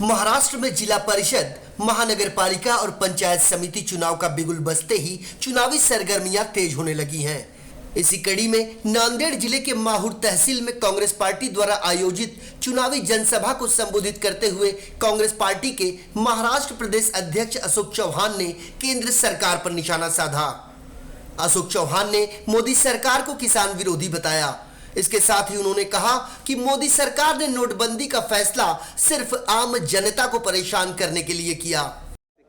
महाराष्ट्र में जिला परिषद, महानगर पालिका और पंचायत समिति चुनाव का बिगुल बजते ही चुनावी सरगर्मियां तेज होने लगी हैं। इसी कड़ी में नांदेड़ जिले के माहूर तहसील में कांग्रेस पार्टी द्वारा आयोजित चुनावी जनसभा को संबोधित करते हुए कांग्रेस पार्टी के महाराष्ट्र प्रदेश अध्यक्ष अशोक चौहान ने केंद्र सरकार पर निशाना साधा। अशोक चौहान ने मोदी सरकार को किसान विरोधी बताया। इसके साथ ही उन्होंने कहा कि मोदी सरकार ने नोटबंदी का फैसला सिर्फ आम जनता को परेशान करने के लिए किया।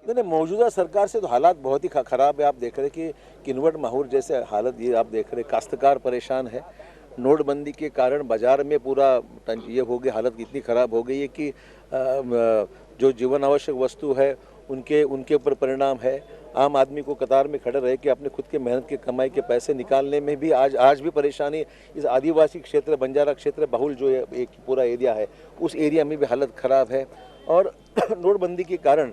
नहीं, मौजूदा सरकार से तो हालात बहुत ही खराब है। आप देख रहे कि किन्नौर माहौर जैसे हालत ये आप देख रहे, काश्तकार परेशान है। नोटबंदी के कारण बाजार में पूरा ये हो गई, हालत इतनी खराब हो गई है कि जो जीवन आवश्यक वस्तु है उनके ऊपर परिणाम है। आम आदमी को कतार में खड़े रह के अपने खुद के मेहनत के कमाई के पैसे निकालने में भी आज भी परेशानी। इस आदिवासी क्षेत्र, बंजारा क्षेत्र बहुल जो है एक पूरा एरिया है, उस एरिया में भी हालत ख़राब है। और नोटबंदी के कारण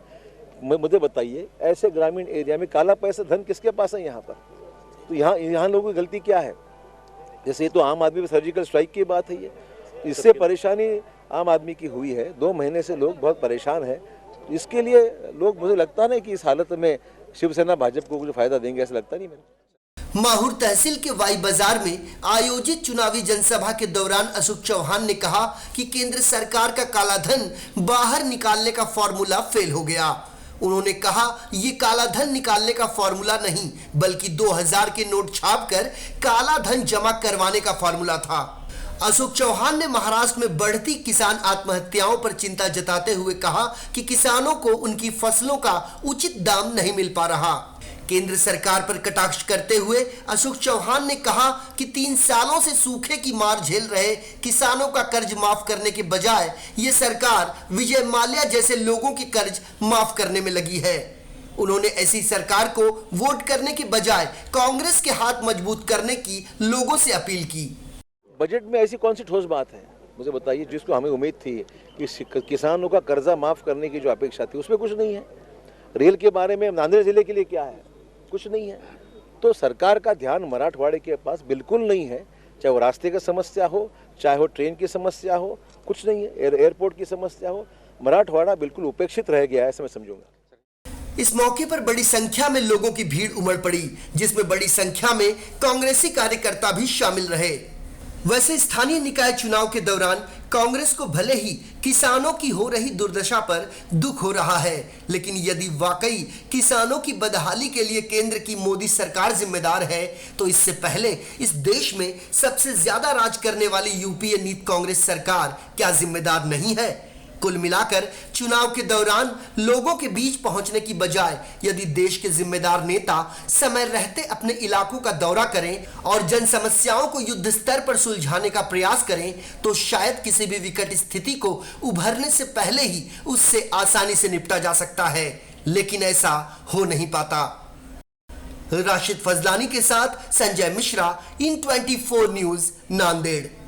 मुझे बताइए, ऐसे ग्रामीण एरिया में काला पैसा धन किसके पास है यहाँ पर? तो यहाँ लोगों की गलती क्या है? जैसे ये तो आम आदमी पर सर्जिकल स्ट्राइक की बात है। ये इससे परेशानी आम आदमी की हुई है। 2 महीने से लोग बहुत परेशान हैं। इसके लिए लोग, मुझे लगता नहीं कि इस हालत में शिवसेना भाजपा को कुछ फायदा देंगे, ऐसा लगता नहीं मेरे। माहूर तहसील के वाई बाजार में आयोजित चुनावी जनसभा के दौरान अशोक चौहान ने कहा कि केंद्र सरकार का काला धन बाहर निकालने का फॉर्मूला फेल हो गया। उन्होंने कहा ये काला धन निकालने का फॉर्मूला नहीं, बल्कि 2000 के नोट छापकर काला धन जमा करवाने का फॉर्मूला था। अशोक चौहान ने महाराष्ट्र में बढ़ती किसान आत्महत्याओं पर चिंता जताते हुए कहा कि किसानों को उनकी फसलों का उचित दाम नहीं मिल पा रहा। केंद्र सरकार पर कटाक्ष करते हुए अशोक चौहान ने कहा कि 3 सालों से सूखे की मार झेल रहे किसानों का कर्ज माफ करने के बजाय ये सरकार विजय माल्या जैसे लोगों की कर्ज माफ करने में लगी है। उन्होंने ऐसी सरकार को वोट करने के बजाय कांग्रेस के हाथ मजबूत करने की लोगों से अपील की। बजट में ऐसी कौन सी ठोस बात है, मुझे बताइए, जिसको हमें उम्मीद थी कि किसानों का कर्जा माफ करने की जो अपेक्षा थी उसमें कुछ नहीं है। रेल के बारे में नांदेड़ जिले के लिए क्या है? कुछ नहीं है। तो सरकार का ध्यान मराठवाड़े के पास बिल्कुल नहीं है। चाहे वो रास्ते की समस्या हो, चाहे वो ट्रेन की समस्या हो, कुछ नहीं है। एयरपोर्ट की समस्या हो, मराठवाड़ा बिल्कुल उपेक्षित रह गया है, ऐसा मैं समझूंगा। इस मौके पर बड़ी संख्या में लोगों की भीड़ उमड़ पड़ी, जिसमें बड़ी संख्या में कांग्रेसी कार्यकर्ता भी शामिल रहे। वैसे स्थानीय निकाय चुनाव के दौरान कांग्रेस को भले ही किसानों की हो रही दुर्दशा पर दुख हो रहा है, लेकिन यदि वाकई किसानों की बदहाली के लिए केंद्र की मोदी सरकार जिम्मेदार है, तो इससे पहले इस देश में सबसे ज्यादा राज करने वाली यूपीए नीति कांग्रेस सरकार क्या जिम्मेदार नहीं है? कुल मिलाकर चुनाव के दौरान लोगों के बीच पहुंचने की बजाय यदि देश के जिम्मेदार नेता समय रहते अपने इलाकों का दौरा करें और जन समस्याओं को युद्ध स्तर पर सुलझाने का प्रयास करें, तो शायद किसी भी विकट स्थिति को उभरने से पहले ही उससे आसानी से निपटा जा सकता है, लेकिन ऐसा हो नहीं पाता। राशिद फजलानी के साथ संजय मिश्रा, इन 24 न्यूज, नांदेड़।